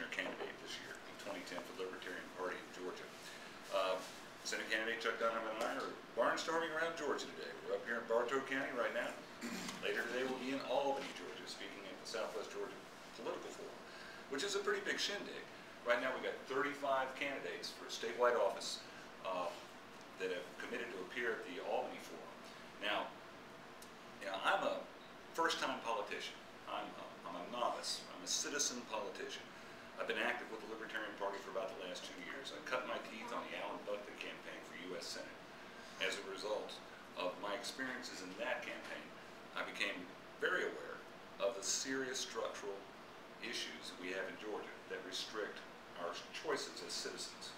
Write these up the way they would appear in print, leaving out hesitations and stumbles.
commissioner candidate this year in 2010 for the Libertarian Party of Georgia. Senate candidate Chuck Dunham and I are barnstorming around Georgia today. We're up here in Bartow County right now. Later today we'll be in Albany, Georgia, speaking at the Southwest Georgia Political Forum, which is a pretty big shindig. Right now we've got 35 candidates for statewide office that have committed to appear at the Albany Forum. Now, I'm a first-time politician. I'm a novice. I'm a citizen politician. I've been active with the Libertarian Party for about the last 2 years. I cut my teeth on the Alan Buckley campaign for U.S. Senate. As a result of my experiences in that campaign, I became very aware of the serious structural issues we have in Georgia that restrict our choices as citizens.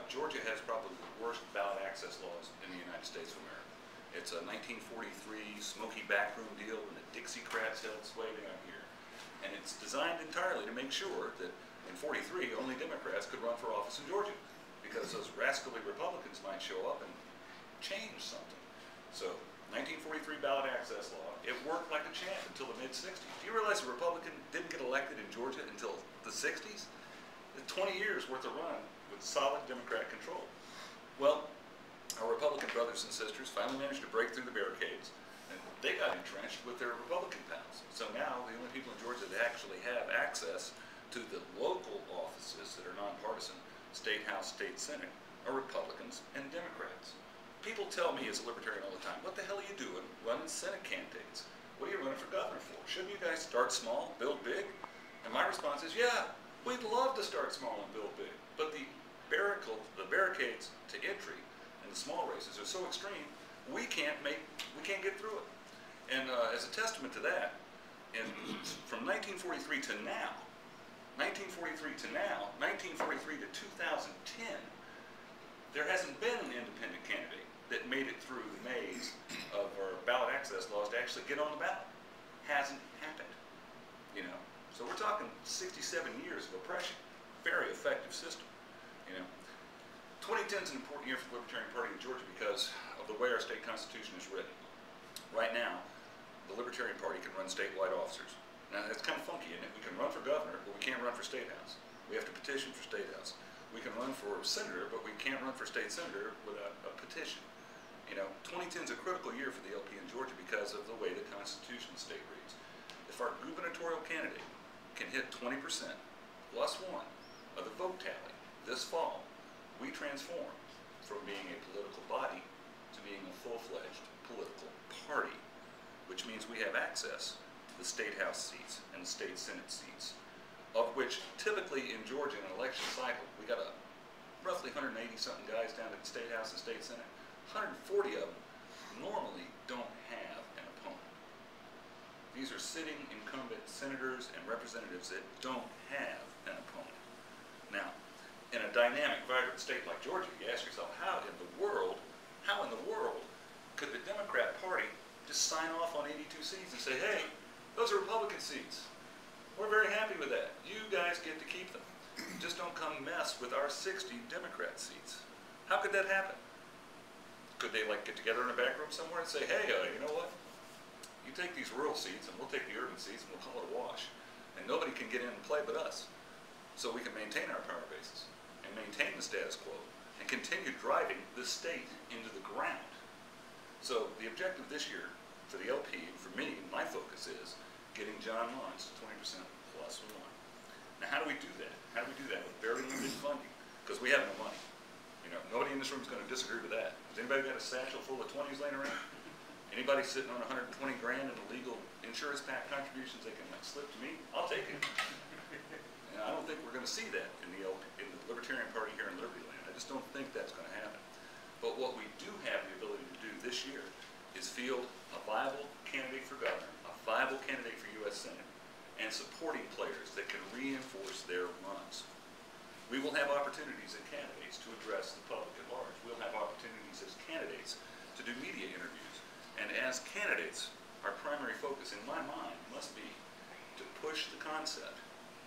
Georgia has probably the worst ballot access laws in the United States of America. It's a 1943 smoky backroom deal when the Dixiecrats held sway down here. And it's designed entirely to make sure that in '43 only Democrats could run for office in Georgia, because those rascally Republicans might show up and change something. So 1943 ballot access law, it worked like a champ until the mid-'60s. Do you realize a Republican didn't get elected in Georgia until the '60s? 20 years worth of run with solid Democrat control. Well, our Republican brothers and sisters finally managed to break through the barricades, and they got entrenched with their Republican pals. So now the only people in Georgia that actually have access to the local offices that are nonpartisan, State House, State Senate, are Republicans and Democrats. People tell me as a Libertarian all the time, what the hell are you doing running Senate candidates? What are you running for governor for? Shouldn't you guys start small, build big? And my response is, yeah, we'd love to start small and build big, but the barricades to entry and the small races are so extreme, we can't get through it. And as a testament to that, from 1943 to now, 1943 to 2010, there hasn't been an independent candidate that made it through the maze of our ballot access laws to actually get on the ballot. Hasn't happened, you know. So we're talking 67 years of oppression. Very effective system, you know. 2010 is an important year for the Libertarian Party in Georgia because of the way our state constitution is written. Right now, the Libertarian Party can run statewide officers. Now, it's kind of funky, isn't it? We can run for governor, but we can't run for state house. We have to petition for state house. We can run for senator, but we can't run for state senator without a petition. You know, 2010 is a critical year for the LP in Georgia because of the way the Constitution of the state reads. If our gubernatorial candidate can hit 20% plus one of the vote tally this fall, we transform from being a political body to being a full-fledged political party, which means we have access to the state house seats and the state senate seats, of which typically in Georgia in an election cycle, we got roughly 180-something guys down at the state house and state senate. 140 of them normally don't have an opponent. These are sitting incumbent senators and representatives that don't have an opponent. Now, in a dynamic, vibrant state like Georgia, you ask yourself, how in the world could the Democrat Party just sign off on 82 seats and say, hey, those are Republican seats. We're very happy with that. You guys get to keep them. Just don't come mess with our 60 Democrat seats. How could that happen? Could they get together in a back room somewhere and say, hey, you know what? You take these rural seats and we'll take the urban seats and we'll call it a wash. And nobody can get in and play but us. So we can maintain our power bases and maintain the status quo and continue driving the state into the ground. So the objective this year for the LP, and for me, my focus is getting John Mons to 20% plus one. Now, how do we do that? How do we do that with very limited funding? Because we have no money. You know, nobody in this room is going to disagree with that. Has anybody got a satchel full of 20s laying around? Anybody sitting on 120 grand in illegal insurance pack contributions they can slip to me? I'll take it. And I don't think we're going to see that in the Libertarian Party here in Liberty Land. I just don't think that's going to happen. But what we do have the ability to do this year is field a viable candidate for governor, a viable candidate for U.S. Senate, and supporting players that can reinforce their runs. We will have opportunities as candidates to address the public at large. We'll have opportunities as candidates to do media interviews. And as candidates, our primary focus in my mind must be to push the concept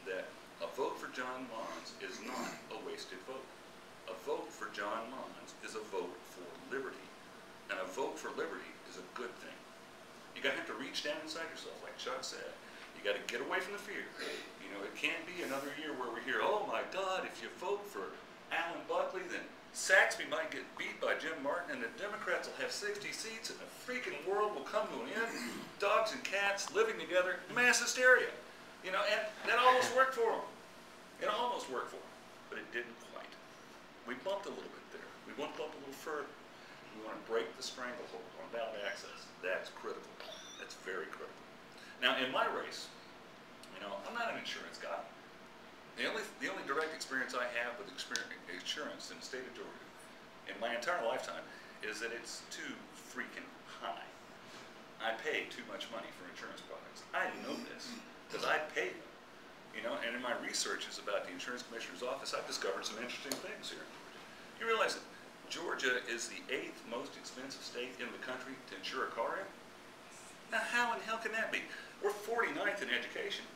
that a vote for John Mons is not a wasted vote. A vote for John Mons is a vote for liberty. And a vote for liberty is a good thing. You're going to have to reach down inside yourself, like Chuck said. You got to get away from the fear. You know, it can't be another year where we hear, oh my God, if you vote for Alan Buckley, then Saxby might get beat by Jim Martin, and the Democrats will have 60 seats, and the freaking world will come to an end. Dogs and cats living together, mass hysteria. You know, and that almost worked for them. It almost worked for them, but it didn't quite. We bumped a little bit there. We bumped up a little further. We want to break the stranglehold on ballot access. That's critical. That's very critical. Now, in my race, you know, I'm not an insurance guy. The only direct experience I have with insurance in the state of Georgia in my entire lifetime is that it's too freaking high. I pay too much money for insurance products. I know this because I pay them. You know, and in my researches about the Insurance Commissioner's Office, I've discovered some interesting things here in Georgia. You realize that Georgia is the 8th most expensive state in the country to insure a car in? Now, how in hell can that be? We're 49th in education.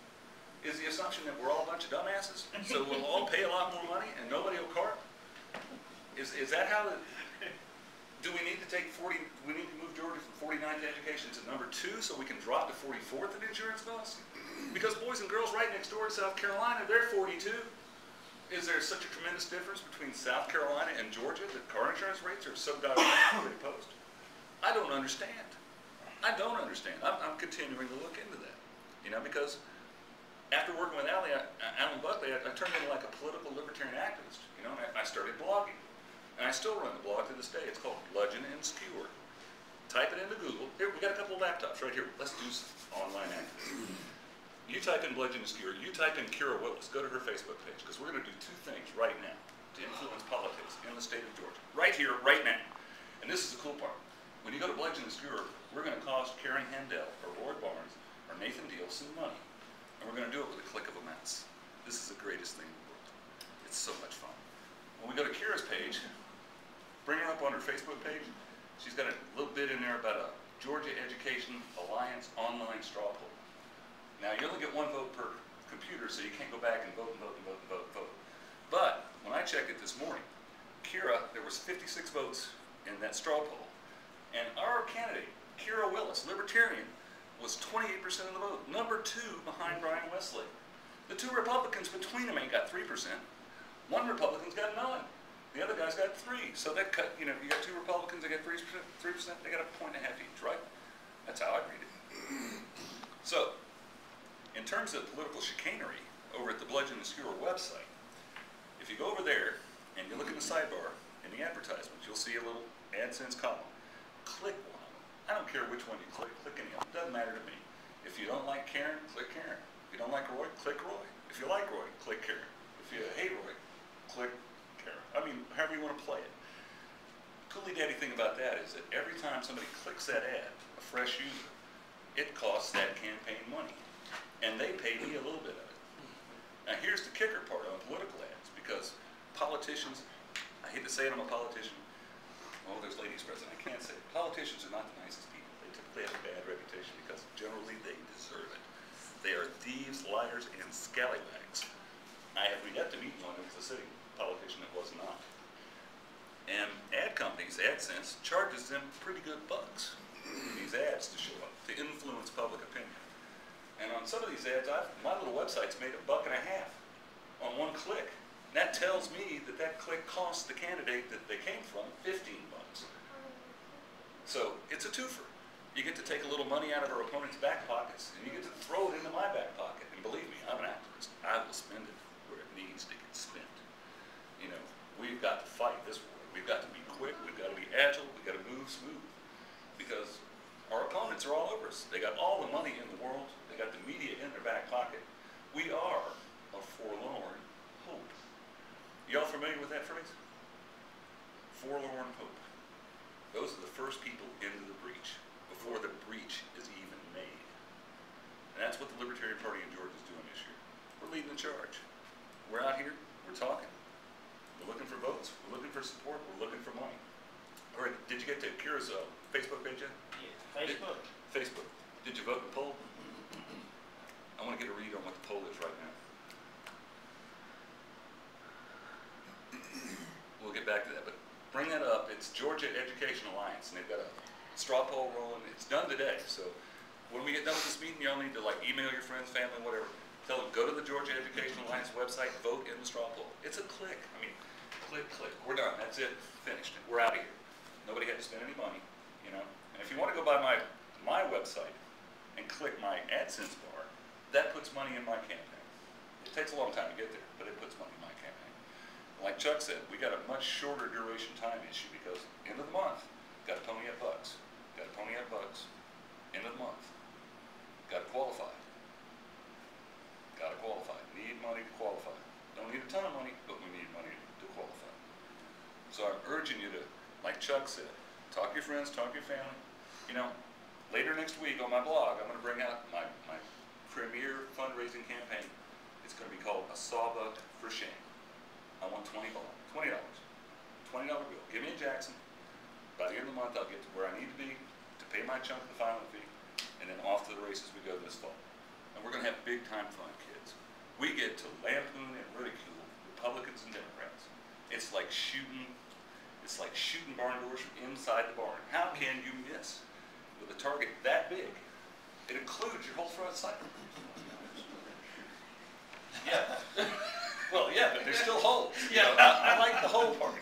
Is the assumption that we're all a bunch of dumbasses? So we'll all pay a lot more money and nobody will cart? Is that how the... Do we need to take we need to move Georgia from 49th in education to number 2 so we can drop to 44th in insurance costs? Because boys and girls right next door to South Carolina, they're 42. Is there such a tremendous difference between South Carolina and Georgia that car insurance rates are so goddamn post? I don't understand. I don't understand. I'm continuing to look into that. You know, because after working with Alan Buckley, I turned into like a political libertarian activist. You know, and I started blogging. And I still run the blog to this day. It's called Bludgeon and Skewer. Type it into Google. Here, we got a couple of laptops right here. Let's do some online activism. You type in Bludgeon and Skewer. You type in Kira Willis. Go to her Facebook page, because we're going to do 2 things right now to influence politics in the state of Georgia. Right here, right now. And this is the cool part. When you go to Bludgeon and Skewer, we're going to cost Karen Handel or Roy Barnes or Nathan Deal some money. And we're going to do it with a click of a mouse. This is the greatest thing in the world. It's so much fun. When we go to Kira's page, bring her up on her Facebook page. She's got a little bit in there about a Georgia Education Alliance online straw poll. Now, you only get 1 vote per computer, so you can't go back and vote and vote and vote and vote and vote. But when I checked it this morning, Kira, there was 56 votes in that straw poll. And our candidate, Kira Willis, Libertarian, was 28% of the vote, number 2 behind Brian Wesley. The 2 Republicans between them ain't got 3%. 1 Republican's got none. The other guy's got 3. So that cut, you know, you got 2 Republicans, they got 3%, they got 1.5 points each, right? That's how I read it. So, in terms of political chicanery, over at the Bludgeon and Skewer website, if you go over there and you look in the sidebar, in the advertisements, you'll see a little AdSense column. Click one of them. I don't care which one you click any of them. It doesn't matter to me. If you don't like Karen, click Karen. If you don't like Roy, click Roy. If you like Roy, click Karen. If you hate Roy, click Karen. I mean, however you want to play it. Coolie-daddy thing about that is that every time somebody clicks that ad, a fresh user, it costs that campaign money. And they pay me a little bit of it. Now here's the kicker part on political ads, because politicians, I hate to say it, I'm a politician. Oh, there's ladies present, I can't say it. Politicians are not the nicest people. They typically have a bad reputation because generally they deserve it. They are thieves, liars, and scallywags. I have yet to meet one that was a sitting politician that was not. And ad companies, AdSense, charges them pretty good bucks for these ads to show up, to influence public opinion. And on some of these ads, my little website's made $1.50 on 1 click. And that tells me that that click cost the candidate that they came from $15. So it's a twofer. You get to take a little money out of our opponent's back pockets, and you get to throw it into my back pocket. And believe me, I'm an activist. I will spend it where it needs to get spent. You know, we've got to fight this war. We've got to be quick. We've got to be agile. We've got to move smooth. Because our opponents are all over us. They got all the money in the world. They got the media in their back pocket. We are a forlorn hope. Y'all familiar with that phrase? Forlorn hope. Those are the first people into the breach, before the breach is even made. And that's what the Libertarian Party in Georgia is doing this year. We're leading the charge. We're out here, we're talking. We're looking for votes, we're looking for support, we're looking for money. All right, did you get to Kira's Facebook page yet? Yeah, Facebook. Facebook. Did you vote in the poll? I want to get a read on what the poll is right now. We'll get back to that, but bring that up. It's Georgia Education Alliance, and they've got a straw poll rolling. It's done today, so when we get done with this meeting, y'all need to like email your friends, family, whatever. Tell them, go to the Georgia Educational Alliance website, vote in the straw poll. It's a click. I mean, click, click. We're done. That's it. Finished. We're out of here. Nobody had to spend any money, you know. And if you want to go by my website and click my AdSense bar, that puts money in my campaign. It takes a long time to get there, but it puts money in my campaign. Like Chuck said, we got a much shorter duration time issue because end of the month, got to pony up bucks. Got to pony up bucks. End of the month. Got to qualify. Got to qualify. Need money to qualify. Don't need a ton of money, but we need money to qualify. So I'm urging you to, like Chuck said, talk to your friends, talk to your family. You know, later next week on my blog, I'm going to bring out my premier fundraising campaign. It's going to be called A Sawbuck for Shame. I want $20. $20 bill. Give me a Jackson. By the end of the month, I'll get to where I need to be to pay my chunk of the filing fee, and then off to the races we go this fall. And we're going to have big time fun, kids. We get to lampoon and ridicule Republicans and Democrats. It's like shooting barn doors from inside the barn. How can you miss with a target that big? It includes your whole front sight. Yeah. Well, yeah, but there's still holes. Yeah. I like the hole part.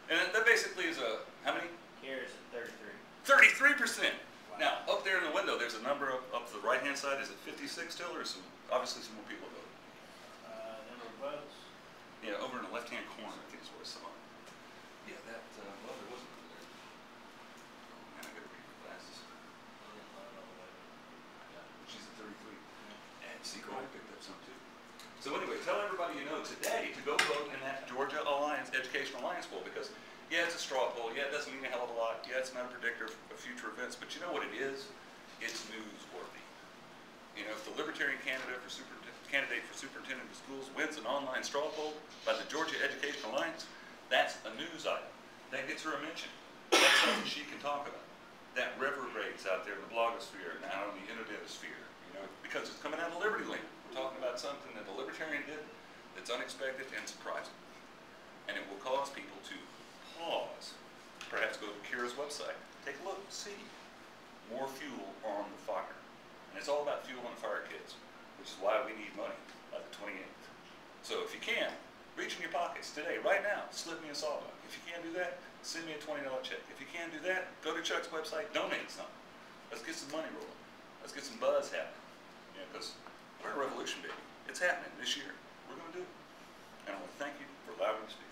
And that basically is a, how many? Here is 33%. 33. Wow. Now, up there in the window, there's a number up to the right-hand side. Is it 56 still, or is obviously some more people voting? Number of votes. Yeah, over in the left-hand corner, I think is where it's on. Yeah, that, well, there wasn't over there. Oh, man, I gotta read my glasses. She's at 33. And see, I picked up some too. So anyway, tell everybody you know today to go vote in that Georgia Alliance, Educational Alliance poll, because yeah, it's a straw poll. Yeah, it doesn't mean a hell of a lot. Yeah, it's not a predictor of future events, but you know what it is? It's newsworthy. You know, if the Libertarian candidate for superintendent of schools wins an online straw poll by the Georgia Educational Alliance, that's a news item. That gets her a mention. That's something she can talk about. That reverberates out there in the blogosphere and out on the internetosphere, you know, because it's coming out of Liberty Land. We're talking about something that the Libertarian did that's unexpected and surprising. And it will cause people to pause, perhaps go to Kira's website, take a look, see. More fuel on the fire. And it's all about fuel on the fire, kids, which is why we need money by the 28th. So if you can, reach in your pockets today, right now, slip me a sawbuck. If you can't do that, send me a $20 check. If you can't do that, go to Chuck's website, donate something. Let's get some money rolling. Let's get some buzz happening. You know, because we're in a revolution, baby. It's happening this year. We're going to do it. And I want to thank you for allowing me to speak.